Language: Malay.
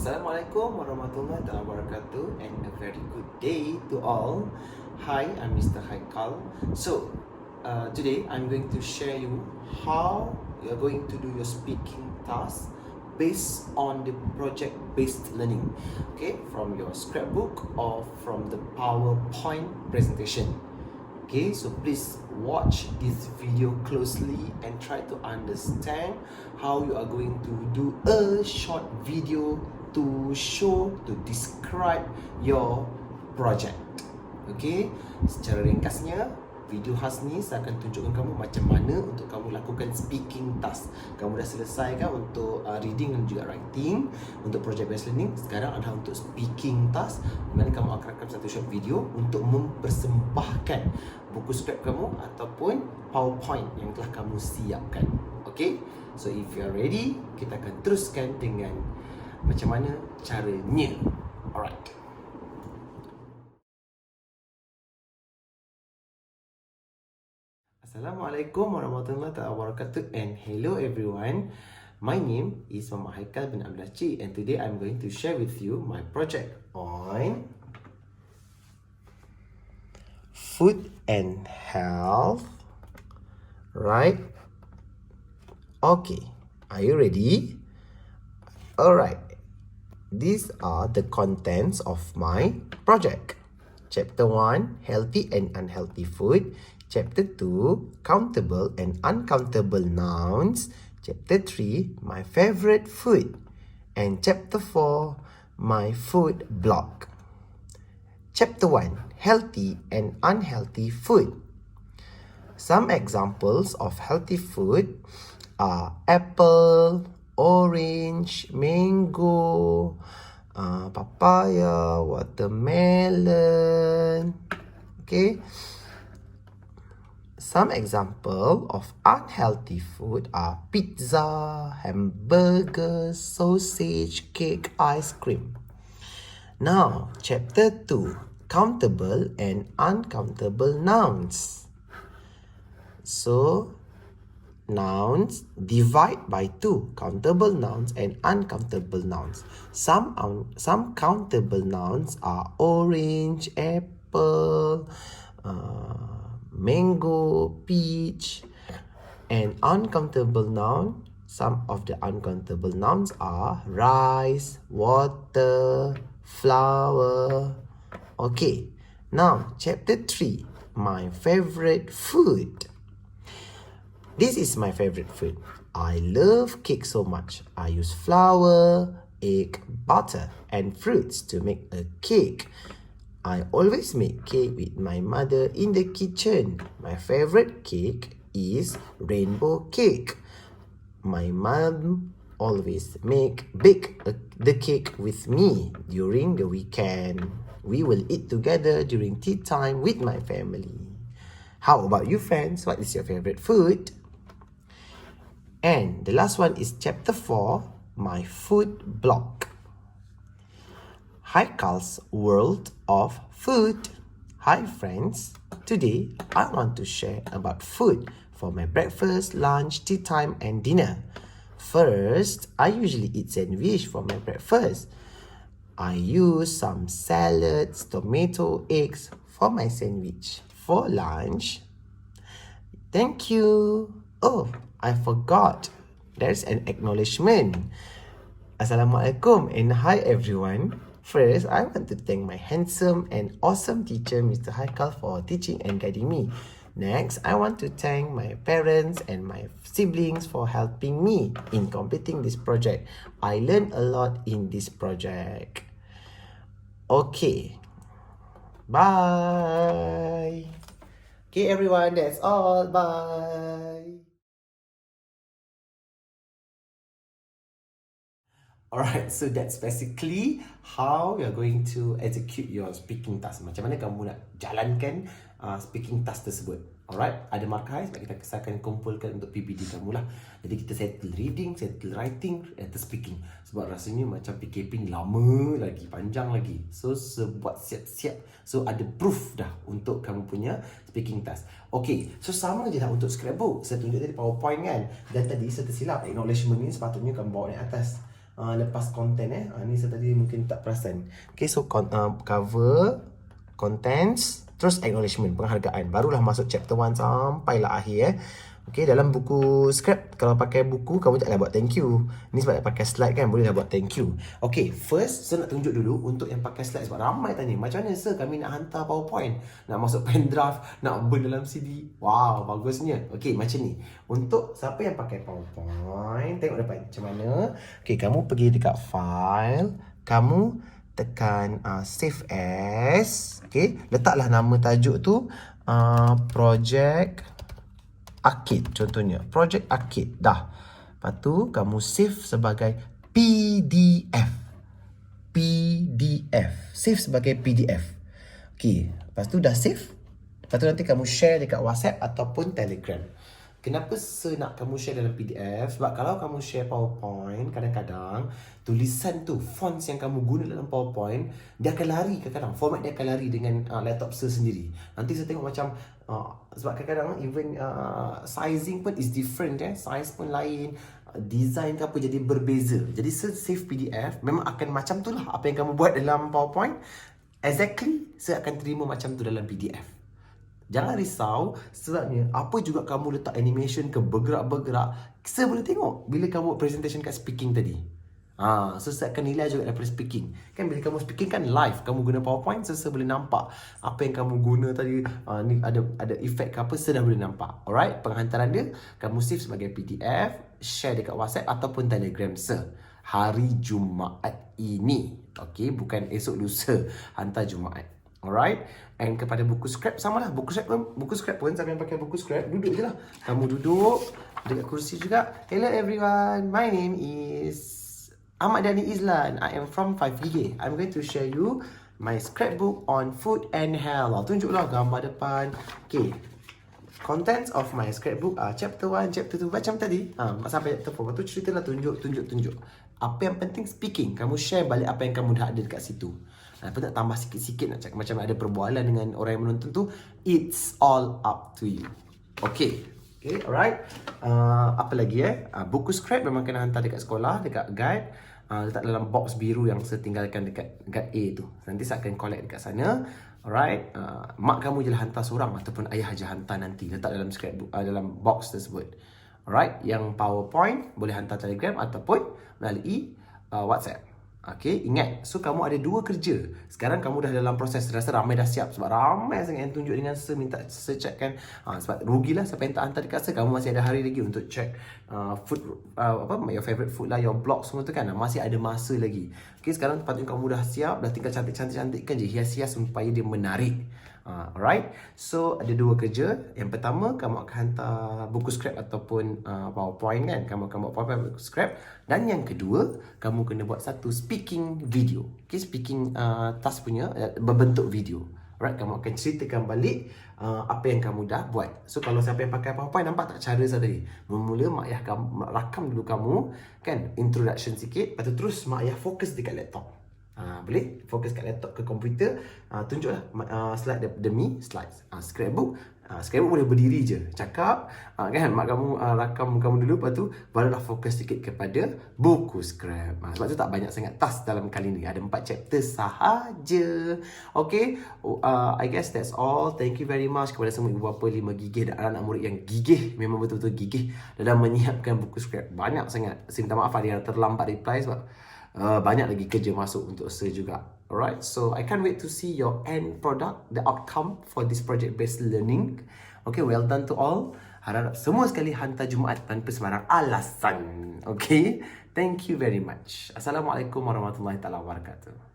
Assalamualaikum warahmatullahi wabarakatuh and a very good day to all. Hi, I'm Mr. Haikal. Today I'm going to share you how you're going to do your speaking task based on the project-based learning, okay, from your scrapbook or from the PowerPoint presentation. Okay, so please watch this video closely and try to understand how you are going to do a short video to describe your project. Okay, secara ringkasnya, video khas ni saya akan tunjukkan kamu macam mana untuk kamu lakukan speaking task. Kamu dah selesai kan untuk reading dan juga writing untuk project based learning. Sekarang adalah untuk speaking task, di mana kamu akan rekam satu short video untuk mempersembahkan buku skrip kamu ataupun PowerPoint yang telah kamu siapkan. Okay, so if you are ready, kita akan teruskan dengan macam mana caranya. Alright. Assalamualaikum warahmatullahi wabarakatuh and hello everyone. My name is Muhammad Haikal bin Abdul Cik and today I'm going to share with you my project on food and health. Right? Okay. Are you ready? Alright. These are the contents of my project. Chapter 1, Healthy and Unhealthy Food. Chapter 2, Countable and Uncountable Nouns. Chapter 3, My Favorite Food. And Chapter 4, My Food Blog. Chapter 1, Healthy and Unhealthy Food. Some examples of healthy food are apple, orange, mango, papaya, watermelon. Okay. Some example of unhealthy food are pizza, hamburger, sausage, cake, ice cream. Now, chapter 2, countable and uncountable nouns. So, nouns divide by 2, countable nouns and uncountable nouns. Some countable nouns are orange, apple, mango, peach, and uncountable noun. Some of the uncountable nouns are rice, water, flour. Okay, now chapter 3, my favorite food. This is my favorite food. I love cake so much. I use flour, egg, butter, and fruits to make a cake. I always make cake with my mother in the kitchen. My favorite cake is rainbow cake. My mom always bake the cake with me during the weekend. We will eat together during tea time with my family. How about you, friends? What is your favorite food? And the last one is chapter 4, my food blog. Haikal's World of Food. Hi friends, today I want to share about food for my breakfast, lunch, tea time and dinner. First, I usually eat sandwich for my breakfast. I use some salads, tomato, eggs for my sandwich. For lunch, thank you. Oh, I forgot. There's an acknowledgement. Assalamualaikum and hi everyone. First, I want to thank my handsome and awesome teacher, Mr. Haikal, for teaching and guiding me. Next, I want to thank my parents and my siblings for helping me in completing this project. I learned a lot in this project. Okay. Bye. Okay, everyone, that's all. Bye. Alright, so that's basically how you're going to execute your speaking task. Macam mana kamu nak jalankan speaking task tersebut. Alright, ada markah sebab kita akan kumpulkan untuk PPT kamu lah. Jadi kita settle reading, settle writing, settle speaking. Sebab rasanya macam PKP ni lama lagi, panjang lagi. So, buat siap-siap. So, ada proof dah untuk kamu punya speaking task. Okay, so sama je lah untuk scrapbook. Saya tunjuk tadi PowerPoint kan. Dan tadi saya tersilap, acknowledgement ni sepatutnya kamu bawa naik atas. lepas konten ni saya tadi mungkin tak perasan. Okay, so cover, contents, terus acknowledgement, penghargaan. Barulah masuk chapter 1 sampailah akhir Okay, dalam buku script, kalau pakai buku, kamu taklah buat thank you. Ni sebab pakai slide kan, bolehlah buat thank you. Okay, first, saya nak tunjuk dulu untuk yang pakai slide. Sebab ramai tanya, macam mana sir kami nak hantar PowerPoint? Nak masuk pen draft, nak burn dalam CD. Wow, bagusnya. Okay, macam ni. Untuk siapa yang pakai PowerPoint, tengok depan macam mana. Okay, kamu pergi dekat file, kamu tekan save as. Okay, letaklah nama tajuk tu project Arcade contohnya. Project Arcade. Dah. Lepas tu kamu save sebagai PDF. PDF. Save sebagai PDF. Okay. Lepas tu dah save. Lepas tu nanti kamu share dekat WhatsApp ataupun Telegram. Kenapa nak kamu share dalam PDF? Sebab kalau kamu share PowerPoint, kadang-kadang tulisan tu, fonts yang kamu guna dalam PowerPoint, dia akan lari kadang-kadang. Format dia akan lari dengan laptop sendiri. Nanti saya tengok macam, sebab kadang-kadang even sizing pun is different. Size pun lain. Design ke apa jadi berbeza. Jadi save PDF, memang akan macam tu lah apa yang kamu buat dalam PowerPoint. Exactly, saya akan terima macam tu dalam PDF. Jangan risau, sebabnya apa juga kamu letak animation ke bergerak-bergerak, saya boleh tengok bila kamu buat presentation kat speaking tadi. So saya akan nilai juga daripada speaking. Kan bila kamu speaking kan live, kamu guna PowerPoint, saya boleh nampak apa yang kamu guna tadi, ni ada efek ke apa, saya dah boleh nampak. Alright, penghantaran dia, kamu save sebagai PDF, share dekat WhatsApp ataupun Telegram hari Jumaat ini. Okay, bukan esok lusa, hantar Jumaat. Alright, and kepada buku scrap sama lah. Buku scrap pun siapa yang pakai buku scrap, duduk je lah. Kamu duduk dekat kursi juga. Hello everyone, my name is Ahmad Dhani Izlan. I am from 5GG. I'm going to share you my scrapbook on food and health. Tunjuklah gambar depan. Okay, contents of my scrapbook chapter 1, chapter 2 macam tadi. Sampai chapter 4. Lepas tu ceritalah, tunjuk. Apa yang penting speaking. Kamu share balik apa yang kamu dah ada dekat situ. Apa nak tambah sikit-sikit, nak cakap macam ada perbualan dengan orang yang menonton tu, it's all up to you. Okay, alright. Apa lagi buku scrap memang kena hantar dekat sekolah, dekat guide. Letak dalam box biru yang saya tinggalkan dekat guide A tu. Nanti saya akan collect dekat sana. Alright, mak kamu je lah hantar seorang ataupun ayah je hantar nanti. Letak dalam scrapbook, dalam box tersebut. Alright, yang PowerPoint boleh hantar Telegram ataupun melalui WhatsApp. Okay, ingat, so kamu ada 2 kerja. Sekarang kamu dah dalam proses, rasa ramai dah siap. Sebab ramai sangat yang tunjuk dengan saya, minta saya checkkan. Sebab rugilah siapa yang tak hantar dekat saya. Kamu masih ada hari lagi untuk check food, your favorite food lah, your blog semua tu kan. Masih ada masa lagi. Okay, sekarang patutnya kamu dah siap, dah tinggal cantik-cantikkan je, hias-hias supaya dia menarik. Alright, so ada 2 kerja. Yang pertama, kamu akan hantar buku scrap ataupun PowerPoint kan. Kamu akan buat PowerPoint, buku scrap. Dan yang kedua, kamu kena buat satu speaking video. Okay, speaking task punya berbentuk video. Alright, kamu akan ceritakan balik apa yang kamu dah buat. So kalau siapa yang pakai PowerPoint, nampak tak cara saya tadi? Mula-mula mak ayah kamu rakam dulu kamu kan, introduction sikit. Lepas tu terus mak ayah fokus dekat laptop. Boleh fokus kat laptop ke komputer. Tunjuklah slide demi slides. Scrapbook boleh berdiri je, cakap kan, mak kamu rakam kamu dulu, lepas tu barulah fokus sikit kepada buku scrap. Sebab tu tak banyak sangat task dalam kali ni, ada 4 chapter sahaja. Okay, I guess that's all. Thank you very much kepada semua ibu bapa 5 gigih dan anak-anak murid yang gigih, memang betul-betul gigih dalam menyiapkan buku scrap. Banyak sangat. Saya minta maaf ada yang terlambat reply sebab banyak lagi kerja masuk untuk saya juga. Alright, so I can't wait to see your end product, the outcome for this project-based learning. Okay, well done to all. Harap semua sekali hantar Jumaat tanpa sembarang alasan. Okay, thank you very much. Assalamualaikum warahmatullahi wabarakatuh.